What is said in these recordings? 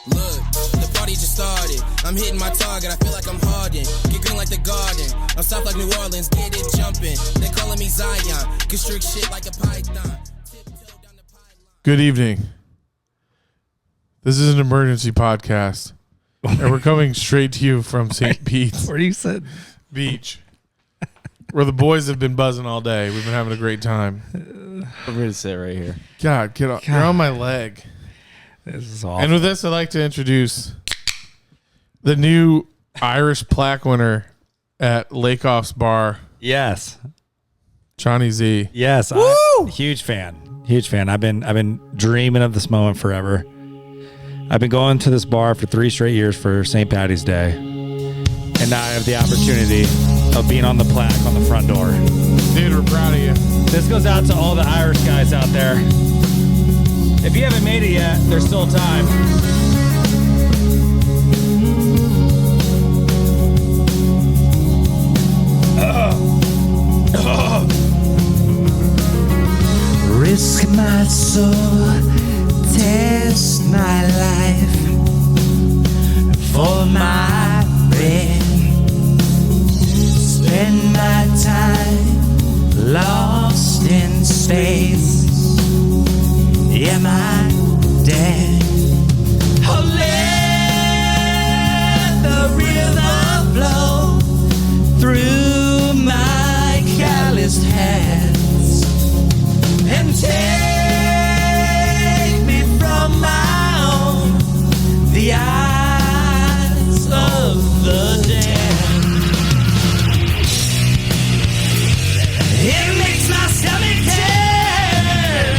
Look, the party just started. I'm hitting my target, I feel like I'm Harden. Get green like the garden. I'm soft like New Orleans, get it jumping. They calling me Zion, constrict shit like a python. Good evening. This is an emergency podcast, and we're coming straight to you from St. Pete's Where you said Beach, where the boys have been buzzing all day. We've been having a great time. I'm going to sit right here. God, get off. You're on my leg. this is awful. And with this, I'd like to introduce the new Irish plaque winner at Lakeoff's Bar, Yes. Johnny Z. Yes. I'm huge fan. Huge fan. I've been dreaming of this moment forever. I've been going to this bar for 3 straight years for St. Patty's Day. And now I have the opportunity of being on the plaque on the front door. Dude, we're proud of you. This goes out to all the Irish guys out there. If you haven't made it yet, there's still time. Risk my soul, test my life for my bread. Spend my time lost in space. Am I dead? Oh, let the river flow through my calloused hands and take me from my own, the eyes of the dead. It makes my stomach turn,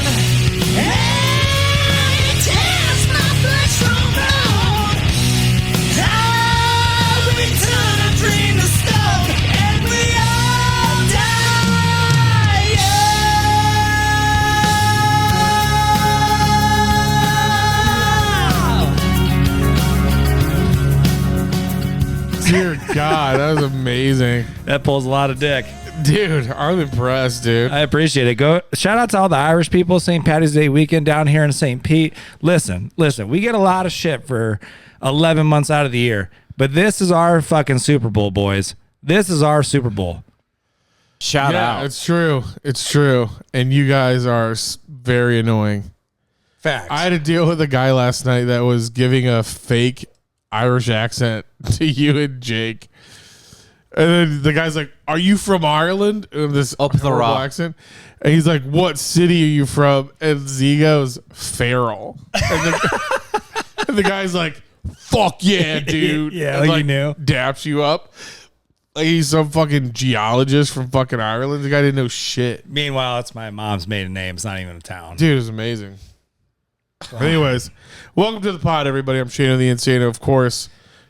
and it tears my flesh from bone. I return a dream to stone, and we all die. Dear God, that was amazing. That pulls a lot of dick. Dude, I'm impressed, dude. I appreciate it. Go shout out to all the Irish people, St. Patty's Day weekend down here in St. Pete. Listen, we get a lot of shit for 11 months out of the year, but this is our fucking Super Bowl, boys. This is our Super Bowl. Shout out. It's true. It's true. And you guys are very annoying. Facts. I had to deal with a guy last night that was giving a fake Irish accent to you and Jake. And then the guy's like, "Are you from Ireland?" And this Up the horrible rock. accent. And he's like, "What city are you from?" And Z goes, "Farrell." And the guy's like, "Fuck yeah, dude." Yeah, and like you knew. Daps you up. Like he's some fucking geologist from fucking Ireland. The guy didn't know shit. Meanwhile, it's my mom's maiden name. It's not even a town. Dude, it was amazing. Anyways, welcome to the pod, everybody. I'm Shane the Insane. Of course,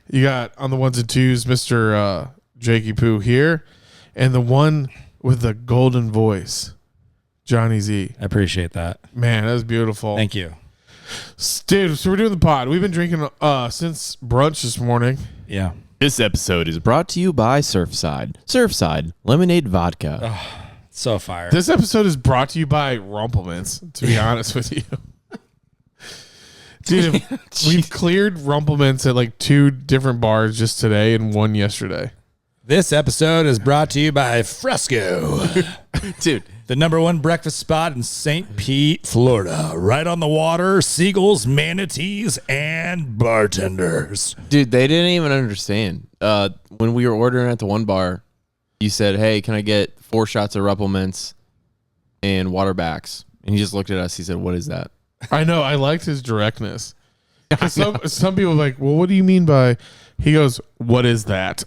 you got on the ones and twos, Mr. Jakey Poo here, and the one with the golden voice, Johnny Z. I appreciate that. Man, that was beautiful. Thank you. Dude, so we're doing the pod. We've been drinking since brunch this morning. Yeah. This episode is brought to you by Surfside. Surfside, lemonade vodka. So fire. This episode is brought to you by Rumplemans, to be honest with you. Dude, we've cleared Rumplemans at like 2 different bars just today and 1 yesterday. This episode is brought to you by Fresco. Dude, The #1 breakfast spot in St. Pete, Florida. Right on the water, seagulls, manatees, and bartenders. dude, they didn't even understand. When we were ordering at the one bar, you said, "Hey, can I get 4 shots of Ruppelmans and waterbacks?" And he just looked at us. He said, "What is that?" I know. I liked his directness. Some people are like, "Well, what do you mean by?" He goes, "What is that?"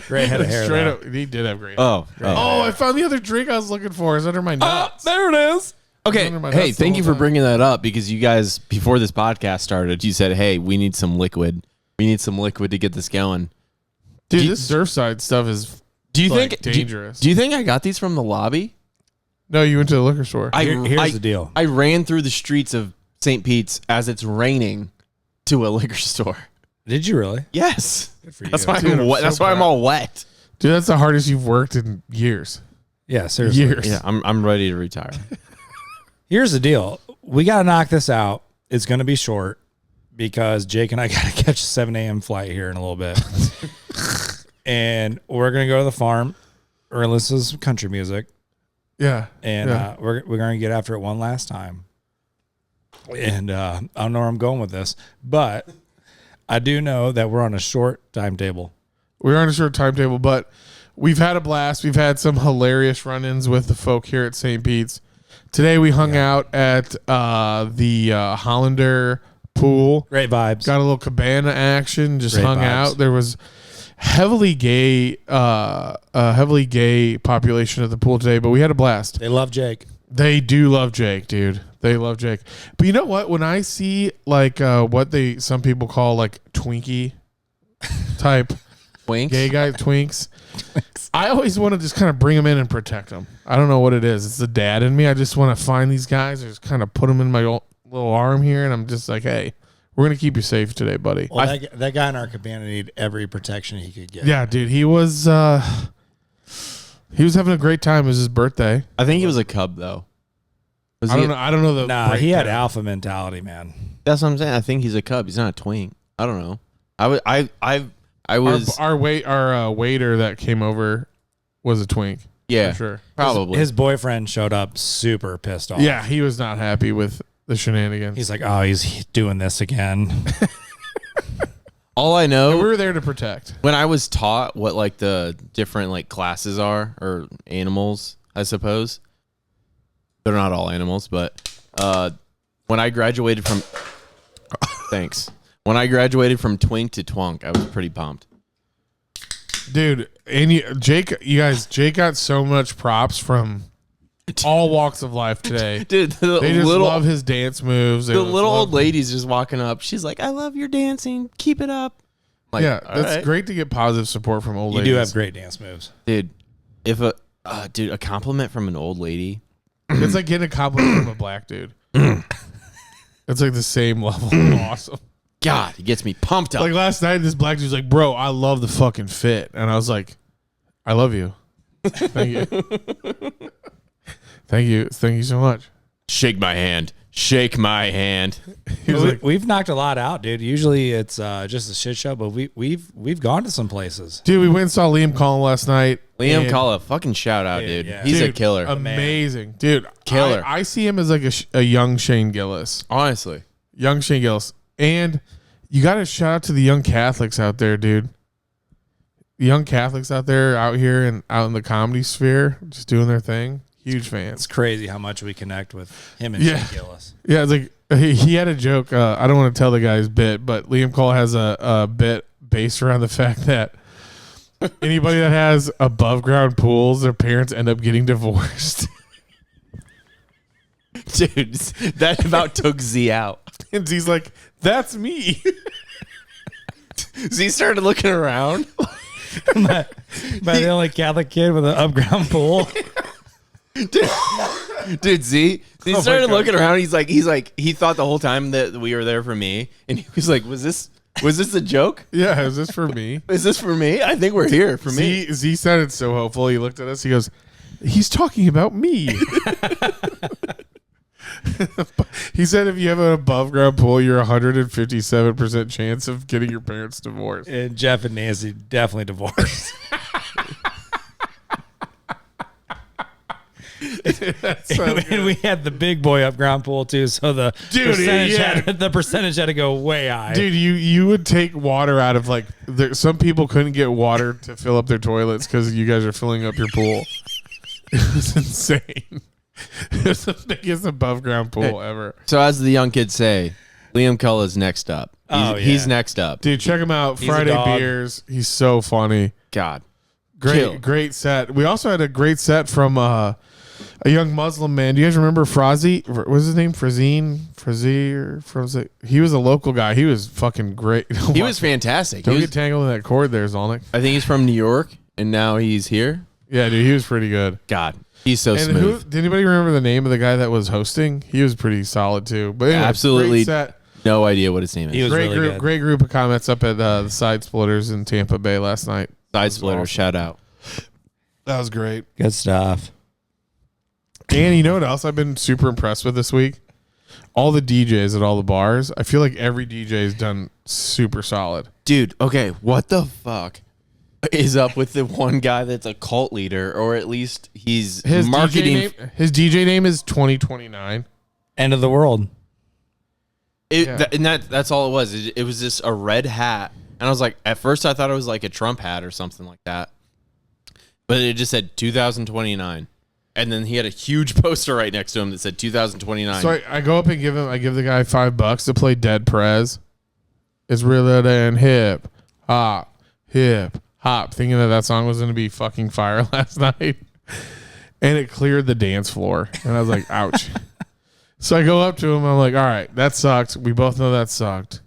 Great head of hair. Straight though. up, he did have great. hair. Oh, Oh, I found the other drink I was looking for. It's under my nuts. There it is. okay. Under my Hey, nuts the thank you whole for time. bringing that up because you guys, before this podcast started, you said, "Hey, we need some liquid. We need some liquid to get this going." Dude, Do you- this Surfside stuff is Do you like think dangerous. Do you think I got these from the lobby? No, you went to the liquor store. Here's the deal. I ran through the streets of St. Pete's as it's raining to a liquor store. Did you really? Yes. Good for you. That's why Dude, I'm I'm wet. so That's why I'm proud. all wet. Dude, that's the hardest you've worked in years. Yeah, seriously. Years. Yeah, I'm ready to retire. Here's the deal. We got to knock this out. It's going to be short because Jake and I got to catch a 7 a.m. flight here in a little bit. And we're going to go to the farm. We're going to listen to some country music. Yeah. And we're going to get after it one last time. And I don't know where I'm going with this, but I do know that we're on a short timetable. We're on a short timetable, but we've had a blast. We've had some hilarious run-ins with the folk here at St. Pete's. Today we hung out at the Hollander pool. Great vibes. Got a little cabana action. Just Great hung vibes. out. There was heavily gay population at the pool today, but we had a blast. They love Jake. They do love Jake, dude. They love Jake. But you know what? When I see like what some people call like Twinkie type Winks. gay guy twinks, I always want to just kind of bring them in and protect them. I don't know what it is. It's the dad in me. I just want to find these guys and just kind of put them in my little arm here, and I'm just like, hey, we're gonna keep you safe today, buddy. Well, that guy in our cabana needed every protection he could get. Yeah, dude. He was having a great time. It was his birthday. I think he was a cub though. Was I he- don't know. I don't know the. Nah, he had breakdown. alpha mentality, man. That's what I'm saying. I think he's a cub. He's not a twink. I don't know. I was Our waiter that came over was a twink. yeah, For sure. probably. His boyfriend showed up super pissed off. Yeah, he was not happy with the shenanigans. He's like, oh, he's doing this again. All I And know we were there to protect. when I was taught what like the different like classes are or animals, I suppose. They're not all animals, but when I graduated from thanks. When I graduated from twink to twunk, I was pretty pumped. Dude, and Jake got so much props from all walks of life today. Dude, the They just little love his dance moves. They the just little love- old lady's just walking up. She's like, "I love your dancing. Keep it up." Like, yeah, all that's right. great to get positive support from old You ladies. do have great dance moves. Dude. If a compliment from an old lady. It's like getting a compliment from a black dude. It's like the same level of awesome. God, it gets me pumped up. Like last night, this black dude's like, bro, I love the fucking fit. And I was like, I love you. Thank you. Thank you. Thank you so much. Shake my hand. Shake my hand. He was like, We've knocked a lot out, dude. Usually it's just a shit show, but we've gone to some places. dude, we went and saw Liam Collin last night. Liam and- Kalla, fucking shout out, Yeah, dude. yeah. He's a Dude, killer. Amazing. Dude, Killer. I see him as like a young Shane Gillis. Honestly. Young Shane Gillis. And you got to shout out to the young Catholics out there, dude. The young Catholics out there, out here and out in the comedy sphere, just doing their thing. Huge fans. It's crazy how much we connect with him and Yeah. Shane Gillis. Yeah, it's like he had a joke. I don't want to tell the guy's bit, but Liam Cole has a bit based around the fact that anybody that has above ground pools, their parents end up getting divorced. Dude, that about took Z out. And he's like, "That's me." Z started looking around. By the only Catholic kid with an upground pool. Dude, Z my started God. looking around. He's like, he thought the whole time that we were there for me. And he was like, was this a joke? Yeah, is this for me? Is this for me? I think we're here for me. Z sounded so hopeful. He looked at us. He goes, "He's talking about me." He said, "If you have an above ground pool, you're 157% chance of getting your parents divorced." And Jeff and Nancy definitely divorced. That's so And good. we had the big boy upground pool too, so the Dude, percentage yeah. the percentage had to go way high. Dude, you would take water out of like some people couldn't get water to fill up their toilets because you guys are filling up your pool. It was insane. It was the biggest above ground pool ever. So as the young kids say, Liam Culla's next up. Oh, yeah. He's next up. Dude, check him out. He's a Friday dog. Beers. He's so funny. God. Kill. Great set. We also had a great set from a young Muslim man. Do you guys remember Frazi? What was his name? Frazi? He was a local guy. He was fucking great. He was fantastic. Don't He get was, tangled in that cord there, Zolnik. I think he's from New York, and now he's here. Yeah, dude, he was pretty good. God, he's so And smooth. did anybody remember the name of the guy that was hosting? He was pretty solid too. But anyway, Absolutely. great set. No idea what his name He is. was Great really group, good. great group of comments up at the Side Splitters in Tampa Bay last night. Side splitter, awesome. shout out. That was great. Good stuff. And you know what else I've been super impressed with this week? all the DJs at all the bars, I feel like every DJ has done super solid. Dude, okay, what the fuck is up with the one guy that's a cult leader, or at least he's marketing? His DJ name is 2029. End of the world. That's all it was. It was just a red hat, and I was like, at first I thought it was like a Trump hat or something like that, but it just said 2029, and then he had a huge poster right next to him that said 2029. So I go up and give the guy $5 to play Dead Prez. It's realer than hip hop, thinking that song was going to be fucking fire last night. And it cleared the dance floor. And I was like, ouch. So I go up to him. I'm like, all right, that sucked. We both know that sucked.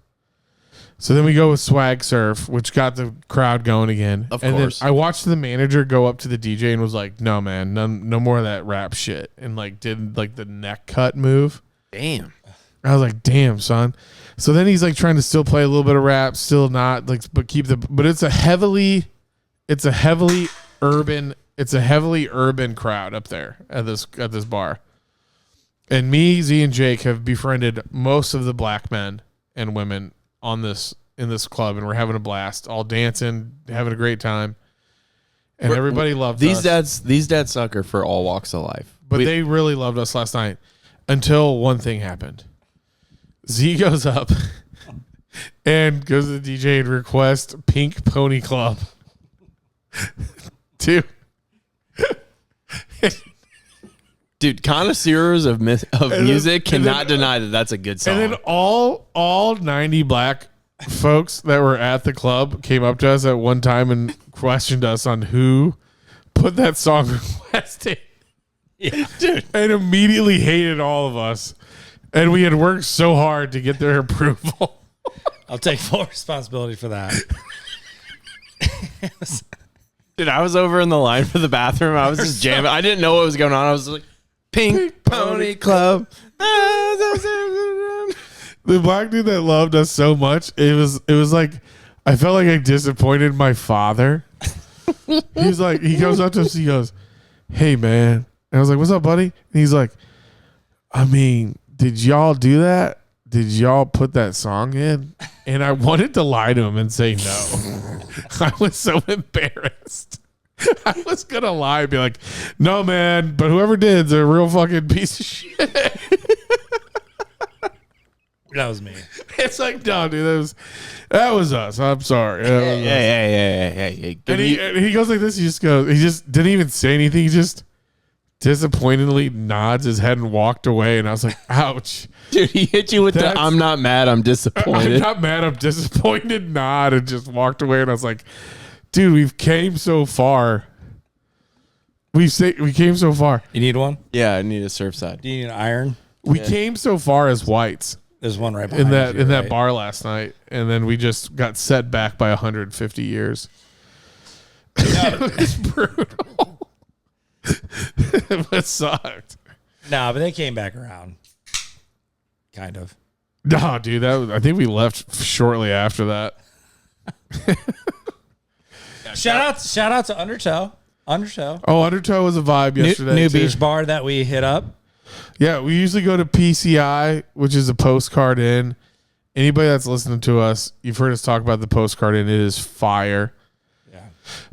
So then we go with Swag Surf, which got the crowd going again. Of and course. Then I watched the manager go up to the DJ and was like, no, man, no more of that rap shit. And like did like the neck cut move. Damn. I was like, damn, son. So then he's like trying to still play a little bit of rap, still not like, but it's a heavily urban crowd up there at this bar. And me, Z, and Jake have befriended most of the black men and women in this club, and we're having a blast, all dancing, having a great time. And everybody loved these us. These dads sucker for all walks of life. But they really loved us last night until one thing happened. Z goes up and goes to the DJ and requests Pink Pony Club. Dude, connoisseurs of music cannot deny that that's a good song. And then all 90 black folks that were at the club came up to us at one time and questioned us on who put that song request in. Yeah, dude. And immediately hated all of us. And we had worked so hard to get their approval. I'll take full responsibility for that. Dude, I was over in the line for the bathroom. I was just jamming. I didn't know what was going on. I was like, Pink Pony Club. The black dude that loved us so much, it was like, I felt like I disappointed my father. He goes up to us, he goes, hey, man. And I was like, what's up, buddy? And he's like, I mean, did y'all do that? Did y'all put that song in? And I wanted to lie to him and say no. I was so embarrassed. I was going to lie and be like, no, man, but whoever did is a real fucking piece of shit. That was me. It's like, no, dude, that was us. I'm sorry. Hey. And he goes like this. He just didn't even say anything. He just disappointedly nods his head and walked away. And I was like, ouch. Dude, he hit you with the I'm not mad, I'm disappointed. I'm not mad, I'm disappointed nod, and just walked away. And I was like, dude, we've came so far. We came so far. You need one? Yeah, I need a Surfside. Do you need an iron? We came so far as whites. There's one right in behind that bar last night, and then we just got set back by 150 years. It was brutal. It sucked. No, but they came back around. Kind of. No, dude, I think we left shortly after that. Shout out to Undertow. Oh, Undertow was a vibe yesterday. New too. beach bar that we hit up. Yeah, we usually go to PCI, which is a Postcard Inn. Anybody that's listening to us, you've heard us talk about the Postcard Inn. It is fire. Yeah.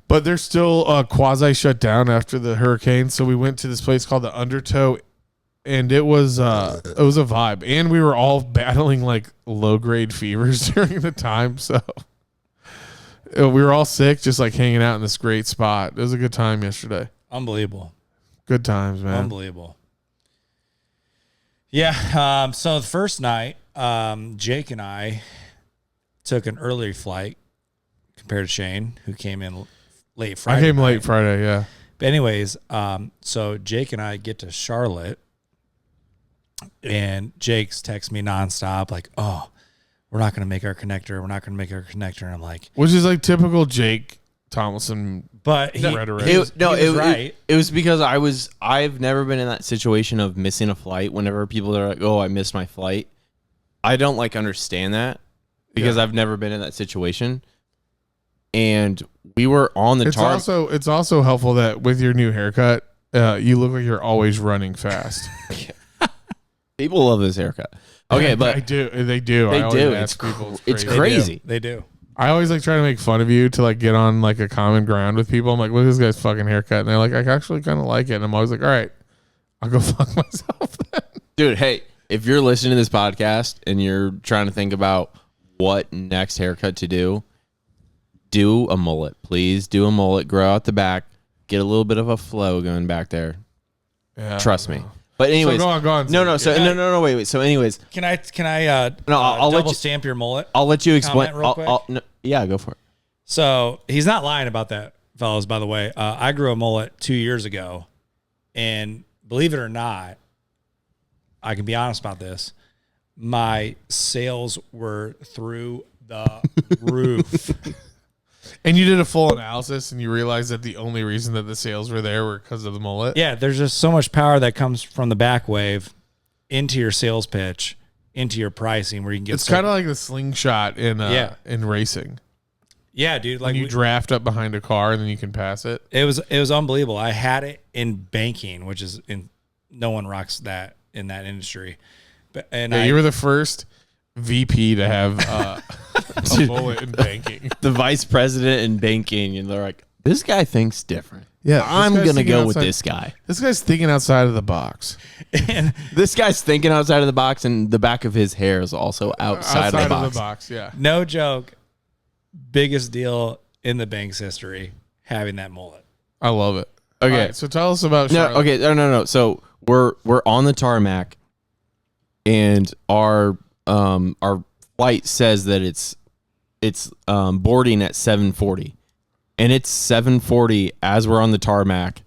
But they're still quasi shut down after the hurricane. So we went to this place called the Undertow, and it was a vibe. And we were all battling like low grade fevers during the time. So we were all sick, just like hanging out in this great spot. It was a good time yesterday. Unbelievable. Good times, man. Unbelievable. Yeah. So the first night, Jake and I took an early flight compared to Shane, who came in late Friday. I came late Friday, yeah. But anyways, so Jake and I get to Charlotte, and Jake's texts me nonstop, like, "Oh, we're not going to make our connector. We're not going to make our connector." And I'm like, which is like typical Jake Tomlinson. But he was right. It was because I've never been in that situation of missing a flight. Whenever people are like, "Oh, I missed my flight," I don't like understand that because I've never been in that situation. And we were on the target. It's also helpful that with your new haircut, you look like you're always running fast. People love this haircut. Okay, but I do. They do. They I always do. ask people. It's They crazy. do. They do. I always like try to make fun of you to like get on like a common ground with people. I'm like, look at this guy's fucking haircut, and they're like, I actually kind of like it. And I'm always like, all right, I'll go fuck myself then. Dude, hey, if you're listening to this podcast and you're trying to think about what next haircut to do a mullet. Please do a mullet. Grow out the back. Get a little bit of a flow going back there. Yeah, Trust me. But anyways, go on. No. So no. Wait. So anyways, Can I No, I'll let double you- stamp your mullet? I'll let you explain. Comment real quick? No, yeah, go for it. So he's not lying about that, fellas, by the way. I grew a mullet 2 years ago, and believe it or not, I can be honest about this. My sales were through the roof. And you did a full analysis, and you realized that the only reason that the sales were there were because of the mullet. Yeah, there's just so much power that comes from the back wave into your sales pitch, into your pricing, where you can get. It's kind of like the slingshot in racing. Yeah, dude. Like Like you draft up behind a car, and then you can pass it. it was unbelievable. I had it in banking, which is no one rocks that in that industry. But You were the first VP to have a mullet in banking. The vice president in banking, and they're like, "This guy thinks different. Yeah, I'm this guy's gonna thinking go with outside- this guy. This guy's thinking outside of the box. and This guy's thinking outside of the box, and the back of his hair is also outside of the box. Yeah. no joke, biggest deal in the bank's history having that mullet. I love it. Okay. All right, so tell us about No, Charlotte. okay, no. So we're on the tarmac, and our flight says that it's boarding at 7:40, and it's 7:40 as we're on the tarmac.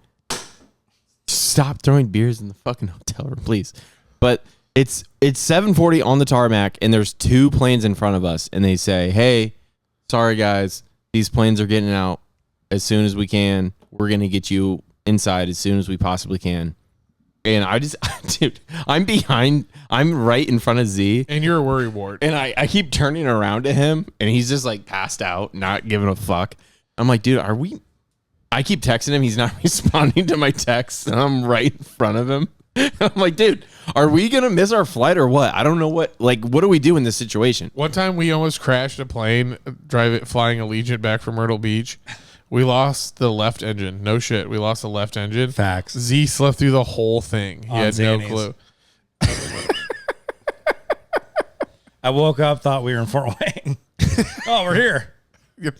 Stop throwing beers in the fucking hotel room, please. But it's 7:40 on the tarmac, and there's two planes in front of us, and they say, "Hey, sorry guys, these planes are getting out as soon as we can. We're gonna get you inside as soon as we possibly can." And I just, dude, I'm right in front of Z, And you're a worry wart. and I keep turning around to him, and he's just like passed out, not giving a fuck. I'm like, dude, I keep texting him. He's not responding to my texts, and I'm right in front of him. I'm like, dude, are we going to miss our flight or what? I don't know what do we do in this situation? One time we almost crashed a plane flying Allegiant back from Myrtle Beach. We lost the left engine. No shit. We lost the left engine. Facts. Z slept through the whole thing. He On had no Xannies. clue. I woke up, thought we were in Fort Wayne. Oh, we're here.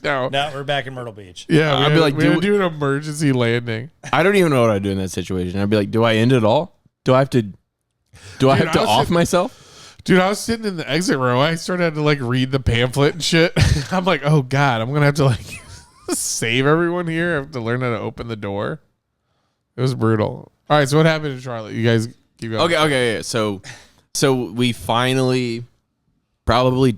No. Now we're back in Myrtle Beach. Yeah, I'd be like, we had to dude- do an emergency landing. I don't even know what I'd do in that situation. I'd be like, do I end it all? Do I have to I was off sitting- myself? Dude, I was sitting in the exit row. I started to like read the pamphlet and shit. I'm like, oh God, I'm going to have to like save everyone here. I have to learn how to open the door. It was brutal. All right, so what happened to Charlotte? You guys keep going. Okay. Yeah. So we finally probably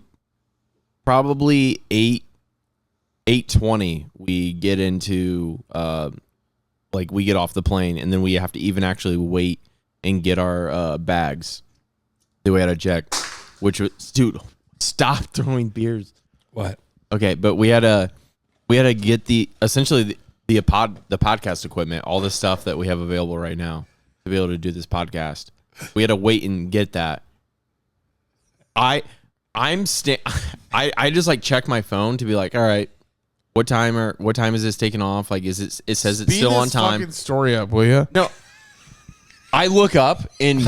8:20 we get into we get off the plane, and then we have to even actually wait and get our bags that we had to check, which was, dude, stop throwing beers. What? Okay, but we had to get the podcast equipment, all the stuff that we have available right now to be able to do this podcast. We had to wait and get that. I just like check my phone to be like, all right, what time is this taking off? Like, it says it's Speed still on this time. fucking story up, will you? No, I look up and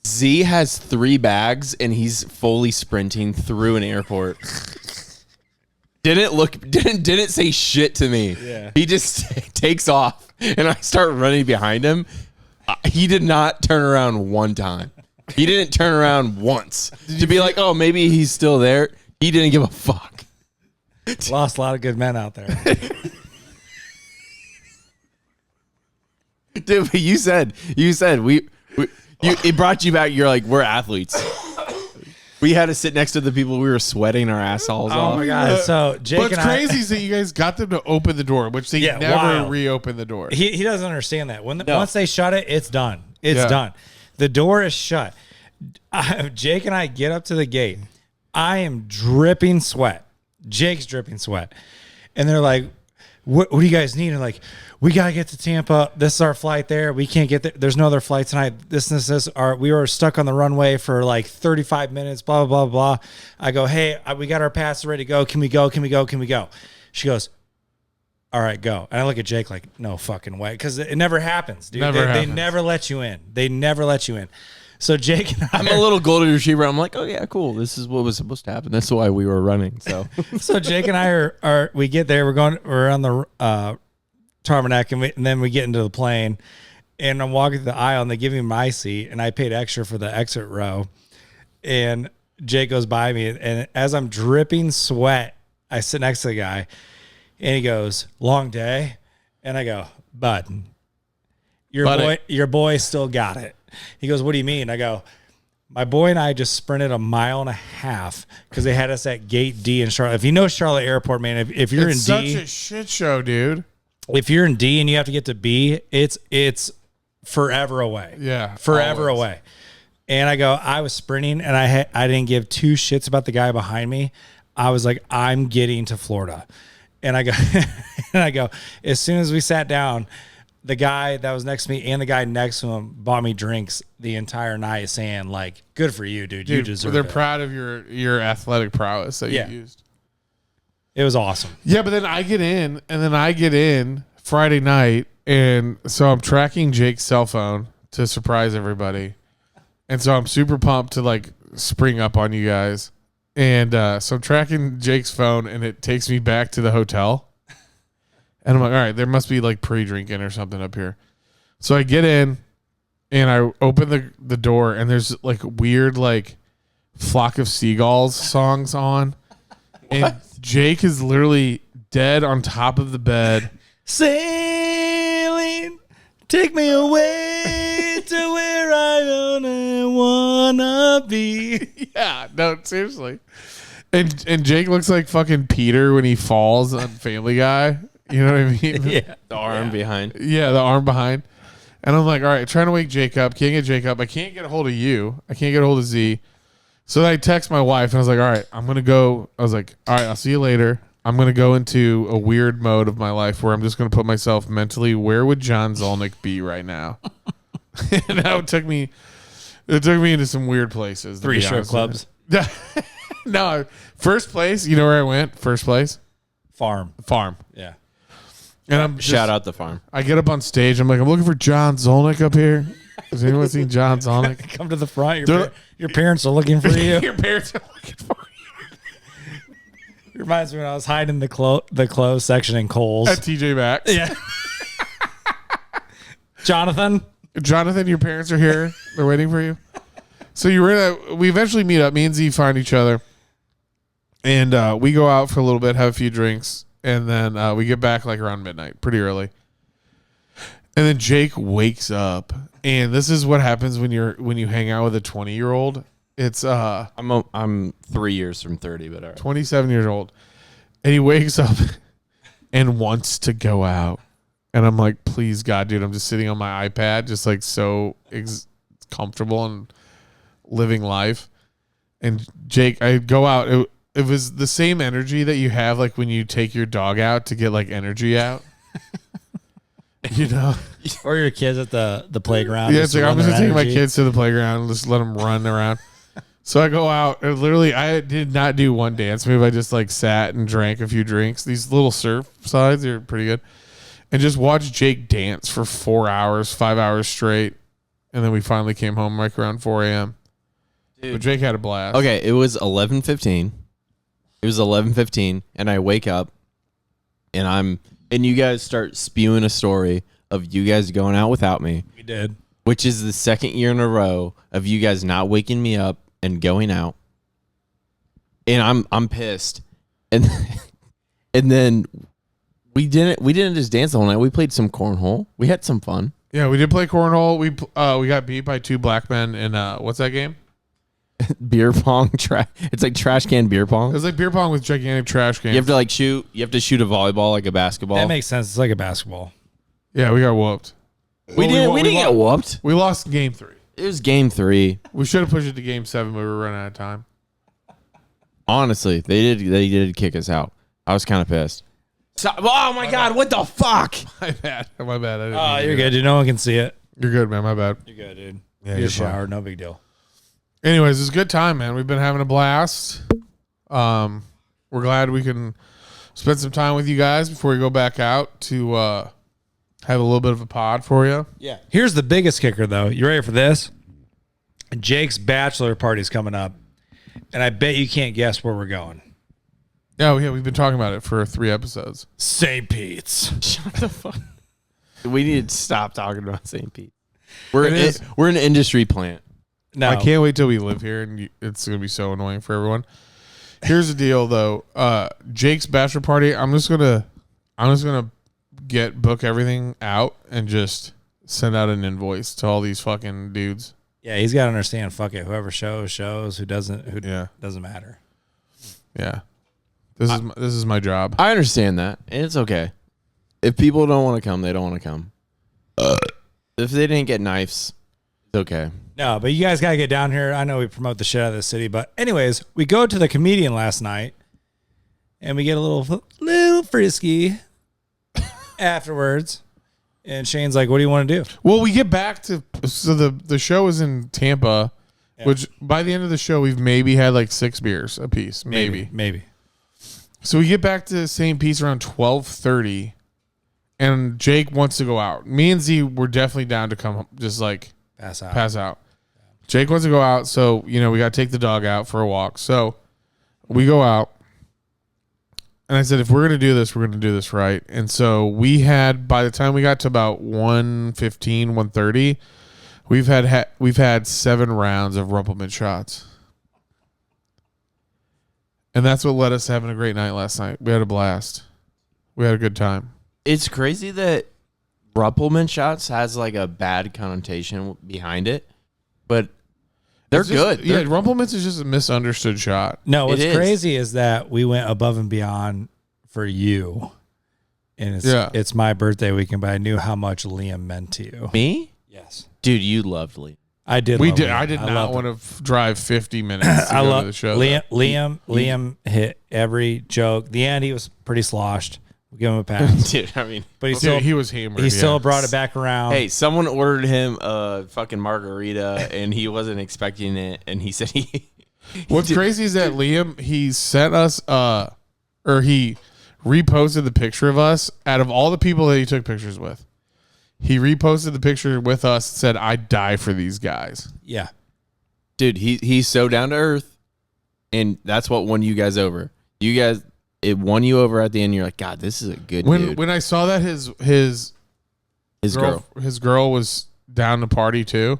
Z has 3 bags and he's fully sprinting through an airport. Didn't say shit to me. Yeah. He just takes off and I start running behind him. He did not turn around one time. He didn't turn around once to be like, oh, maybe he's still there. He didn't give a fuck. Lost a lot of good men out there. Dude, but you said it brought you back. You're like, we're athletes. We had to sit next to the people we were sweating our assholes Oh off. my God. So Jake What's and crazy is that you guys got them to open the door, which they Yeah, never wild. reopen the door. He doesn't understand that. No. Once they shut it, it's done. It's Yeah. done. The door is shut. Jake and I get up to the gate. I am dripping sweat. Jake's dripping sweat. And they're like, what do you guys need? And like, we got to get to Tampa. This is our flight there. We can't get there. There's no other flight tonight. This. We were stuck on the runway for like 35 minutes, blah, blah, blah, blah. I go, hey, we got our passes ready to go. Can we go? Can we go? Can we go? She goes, all right, go. And I look at Jake like, no fucking way. Because it never happens, dude. They never let you in. They never let you in. So Jake and I'm a little golden retriever. I'm like, oh yeah, cool. This is what was supposed to happen. That's why we were running. So Jake and I are we get there. We're on the tarmac, and then we get into the plane, and I'm walking through the aisle, and they give me my seat, and I paid extra for the exit row, and Jake goes by me, and as I'm dripping sweat, I sit next to the guy, and he goes, long day, and I go, bud, your boy still got it. He goes, what do you mean? I go, my boy and I just sprinted 1.5 miles because they had us at gate D in Charlotte. If you know Charlotte Airport, man, if you're it's in D, such a shit show, dude. If you're in D and you have to get to B, it's forever away. Yeah, forever always. away. And I go, I was sprinting, and I didn't give two shits about the guy behind me. I was like, I'm getting to Florida, and I go, as soon as we sat down, the guy that was next to me and the guy next to him bought me drinks the entire night, saying like, "Good for you, dude. You deserve they're it." proud of your athletic prowess that you used. It was awesome. Yeah, but then I get in Friday night, and so I'm tracking Jake's cell phone to surprise everybody, and so I'm super pumped to like spring up on you guys, and so I'm tracking Jake's phone, and it takes me back to the hotel. And I'm like, all right, there must be like pre-drinking or something up here. So I get in and I open the door, and there's like weird like Flock of Seagulls songs on. And Jake is literally dead on top of the bed. Sailing, take me away to where I only wanna be. Yeah, no, seriously. And Jake looks like fucking Peter when he falls on Family Guy. You know what I mean? Yeah. the arm behind. Yeah, the arm behind. And I'm like, all right, trying to wake Jake up. Can't get Jake up. I can't get a hold of you. I can't get a hold of Z. So then I text my wife, and I was like, all right, I'm going to go. I was like, all right, I'll see you later. I'm going to go into a weird mode of my life where I'm just going to put myself mentally, where would John Zolnick be right now? And that took me into some weird places. 3 strip clubs. No, first place. You know where I went? First place? Farm. Yeah. And I'm Shout out the farm. I get up on stage. I'm like, I'm looking for John Zolnick up here. Has anyone seen John Zolnick? Come to the front. Your parents are looking for you. Your parents are looking for you. It reminds me when I was hiding the clothes section in Kohl's. At TJ Maxx. Yeah. Jonathan, your parents are here. They're waiting for you. So we eventually meet up. Me and Z find each other. And we go out for a little bit, have a few drinks. And then we get back like around midnight, pretty early. And then Jake wakes up, and this is what happens when you hang out with a 20-year-old. It's I'm 3 years from 30, but all right. 27 years old, and he wakes up and wants to go out. And I'm like, please, God, dude, I'm just sitting on my iPad, just like so comfortable and living life. And Jake, I go out. It was the same energy that you have like when you take your dog out to get like energy out. You know? or your kids at the playground. Yeah, it's like I'm just taking my kids to the playground and just let them run around. So I go out and literally I did not do one dance move. I just like sat and drank a few drinks. These little surf sides are pretty good. And just watched Jake dance for 4 hours, 5 hours straight. And then we finally came home like around 4 a.m. But Jake had a blast. Okay, it was 11:15. It was 11:15, and I wake up, and you guys start spewing a story of you guys going out without me. We did, which is the second year in a row of you guys not waking me up and going out, and I'm pissed, and then we didn't just dance the whole night. We played some cornhole. We had some fun. Yeah, we did play cornhole. We got beat by 2 black men in what's that game? Beer pong. It's like trash can beer pong. It was like beer pong with gigantic trash cans. You have to like shoot. You have to shoot a volleyball like a basketball. That makes sense. It's like a basketball. Yeah, we got whooped. We didn't get whooped. We lost game 3. It was game 3. We should have pushed it to game 7, but we were running out of time. Honestly, they did kick us out. I was kind of pissed. Oh my God! What the fuck? My bad. My bad. I didn't Oh, mean to you're do good, dude. No one can see it. that. You're good, man. My bad. You're good, dude. Yeah, you you're shower, no big deal. Anyways, it's a good time, man. We've been having a blast. We're glad we can spend some time with you guys before we go back out to have a little bit of a pod for you. Yeah. Here's the biggest kicker, though. You ready for this? Jake's bachelor party's coming up, and I bet you can't guess where we're going. Oh, yeah, we've been talking about it for 3 episodes. St. Pete's. Shut the fuck. We need to stop talking about St. Pete. We're It we're an industry plant. No. I can't wait till we live here, and it's going to be so annoying for everyone. Here's the deal, though. Jake's bachelor party, I'm just gonna book everything out and just send out an invoice to all these fucking dudes. Yeah, he's got to understand. Fuck it. Whoever shows. Who doesn't, Yeah. doesn't matter. Yeah. This is my job. I understand that, and it's okay. If people don't want to come, they don't want to come. If they didn't get knives, it's okay. No, but you guys got to get down here. I know we promote the shit out of the city, but anyways, we go to the comedian last night, and we get a little frisky afterwards. And Shane's like, "What do you want to do?" Well, we get back to the show is in Tampa, which by the end of the show we've maybe had like 6 beers a piece, maybe. So we get back to St. Pete's around 12:30, and Jake wants to go out. Me and Z were definitely down to come, just like pass out. Jake wants to go out, so we got to take the dog out for a walk. So we go out. And I said, if we're going to do this, we're going to do this right. And so we had, by the time we got to about 1:15, 1:30, we've had 7 rounds of Rumpelman shots. And that's what led us to having a great night last night. We had a blast. We had a good time. It's crazy that Rumpelman shots has like a bad connotation behind it, but they're good. Yeah, Rumpelman's is just a misunderstood shot. No, what's It is. crazy is that we went above and beyond for you. And it's my birthday weekend, but I knew how much Liam meant to you. Me? Yes. Dude, you loved Lee. I did. We love did. Liam. I did not loved want him. to drive 50 minutes to I go love to the show. Liam hit every joke. The end, he was pretty sloshed. We'll give him a pass. Dude, I mean, But He was hammered. he still yeah. brought it back around. hey, someone ordered him a fucking margarita and he wasn't expecting it, and he said he. What's crazy is that Liam, he sent us, or he reposted the picture of us. Out of all the people that he took pictures with, he reposted the picture with us and said, "I die for these guys." Yeah. Dude, he's so down to earth, and that's what won you guys over. You guys, it won you over at the end. You're like, God, this is a good dude. When I saw that his His girl. was down to party too,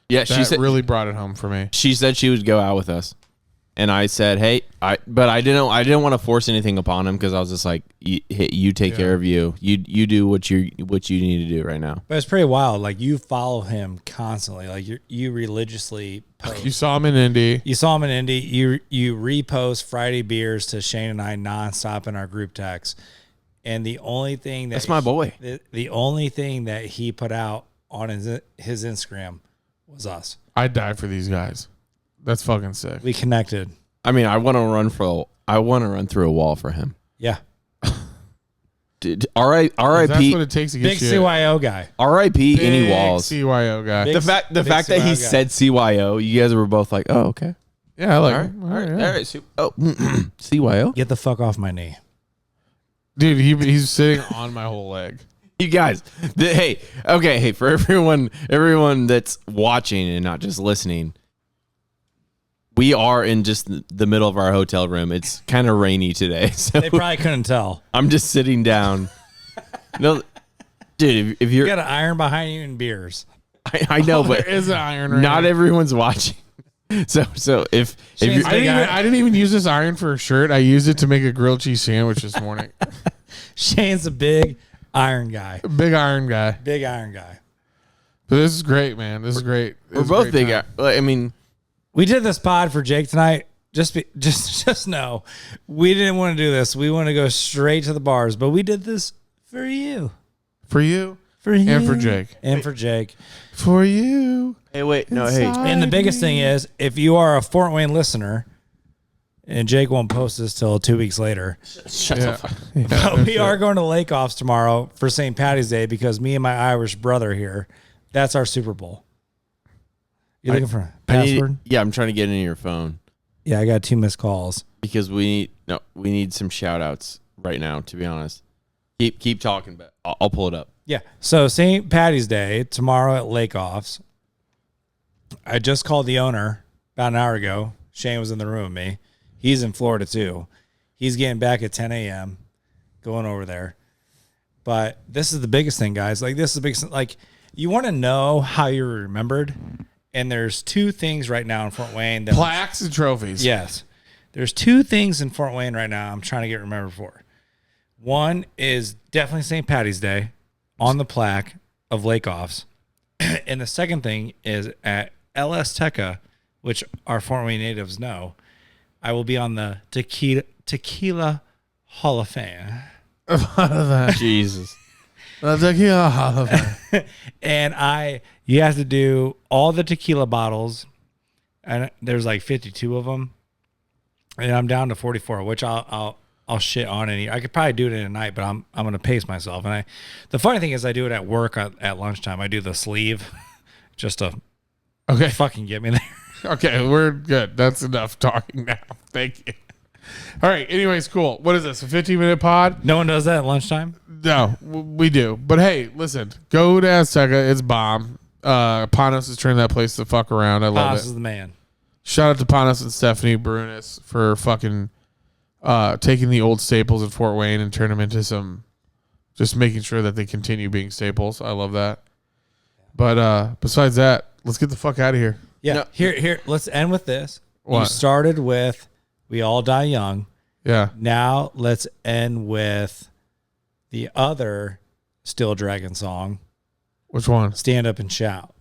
Yeah, she that said really brought it home for me. she said she would go out with us, and I said, hey, but I didn't want to force anything upon him because I was just like, you take care of you. You do what you need to do right now. But it's pretty wild. Like, you follow him constantly. Like, you religiously post. You saw him in Indy. You saw him in Indy. You repost Friday beers to Shane and I nonstop in our group text. And the only thing That's my boy. The only thing that he put out on his Instagram was us. I'd die for these guys. That's fucking sick. We connected. I mean, I want to run through a wall for him. Yeah. Dude, That's R.I.P. what it takes to Big get you. CYO guy. R.I.P. any Big walls. CYO guy. Big- The fact big that he CYO guy. said CYO, you guys were both like, oh, okay. Yeah, I like All right. him. All right. yeah. All right. Oh, CYO. Get the fuck off my knee. Dude, he's sitting on my whole leg. You guys, hey, for everyone that's watching and not just listening, we are in just the middle of our hotel room. It's kind of rainy today, so They probably couldn't tell. I'm just sitting down. No, dude, if You you're, got an iron behind you and beers. I know, but There is an iron right not here. everyone's watching. So if Shane's you're, big iron. I didn't even use this iron for a shirt. I used it to make a grilled cheese sandwich this morning. Shane's a big iron guy. Big iron guy. Big iron guy. But this is great, man. This is great. This we're is a both great big, time. I mean, We did this pod for Jake tonight. Just know, we didn't want to do this. We want to go straight to the bars, but we did this for you. For you. For you. And for Jake. And for Jake. For you. hey, wait, no, hey, And the biggest thing is, if you are a Fort Wayne listener and Jake won't post this till 2 weeks later. Shut the fuck. But we are going to Lake Offs tomorrow for St. Patty's Day because me and my Irish brother here, that's our Super Bowl. You looking for a password? Yeah, I'm trying to get into your phone Yeah, I got 2 missed calls. because we need some shout outs right now, to be honest. Keep talking, but I'll pull it up. Yeah. So St. Patty's Day tomorrow at Lake Offs. I just called the owner about an hour ago. Shane was in the room with me. He's in Florida too. He's getting back at 10 a.m. going over there. But this is the biggest thing, guys. Like, this is the biggest thing. Like, you want to know how you're remembered. And there's 2 things right now in Fort Wayne. That Plaques and trophies. Yes. There's 2 things in Fort Wayne right now I'm trying to get remembered for. One is definitely St. Patty's Day on the plaque of Lake Offs. And the second thing is at LS Teca, which our Fort Wayne natives know, I will be on the Tequila Hall of Fame. Jesus. And you have to do all the tequila bottles, and there's like 52 of them, and I'm down to 44, which I'll shit on any. I could probably do it in a night, but I'm gonna pace myself. And the funny thing is, I do it at work at lunchtime. I do the sleeve, just to fucking get me there. Okay, we're good. That's enough talking now. Thank you. All right. Anyways, cool. What is this? A 15-minute pod? No one does that at lunchtime. No, we do. But hey, listen. Go to Azteca. It's bomb. Panos has turned that place the fuck around. I love Panos it. is the man. Shout out to Panos and Stephanie Brunis for fucking taking the old staples in Fort Wayne and turn them into some, just making sure that they continue being staples. I love that. But besides that, let's get the fuck out of here. Yeah. No. Here. Let's end with this. What? You started with "We All Die Young." Yeah. Now let's end with the other Still Dragon song, Which one? "Stand Up and Shout,"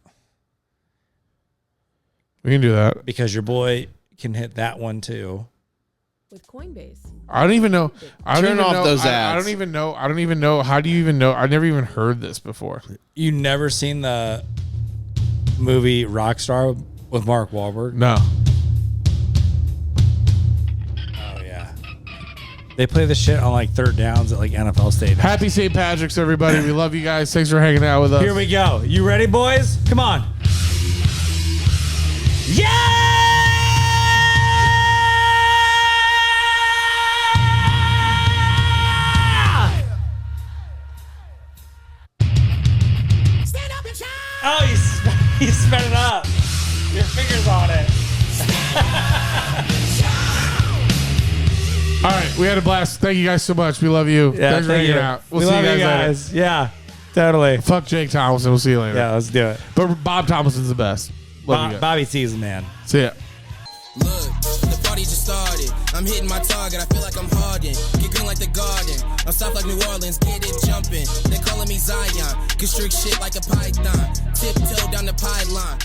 We can do that. because your boy can hit that one too. With Coinbase. I don't even know. I don't Turn even off know. those I ads. don't even know. I don't even know. How do you even know? I've never even heard this before. You never seen the movie Rockstar with Mark Wahlberg? No. Oh yeah. They play the shit on like third downs at like NFL stadiums. Happy St. Patrick's, everybody. We love you guys. Thanks for hanging out with us. Here we go. You ready, boys? Come on. Yeah! Stand up and shout. Oh, you sped it up. Your fingers on it. All right. We had a blast. Thank you guys so much. We love you. Yeah, Thanks for thank hanging you. out. We We'll see love you guys, later. Yeah, totally. Fuck Jake Thomason. We'll see you later. Yeah, let's do it. But Bob Thomason's the best. Love you guys. Bobby T is the man. See ya. Look, the party just started. I'm hitting my target. I feel like I'm Harden. Get green like the garden. I'm soft like New Orleans. Get it jumping. They calling me Zion. Constrict shit like a python. Tiptoe down the pylon.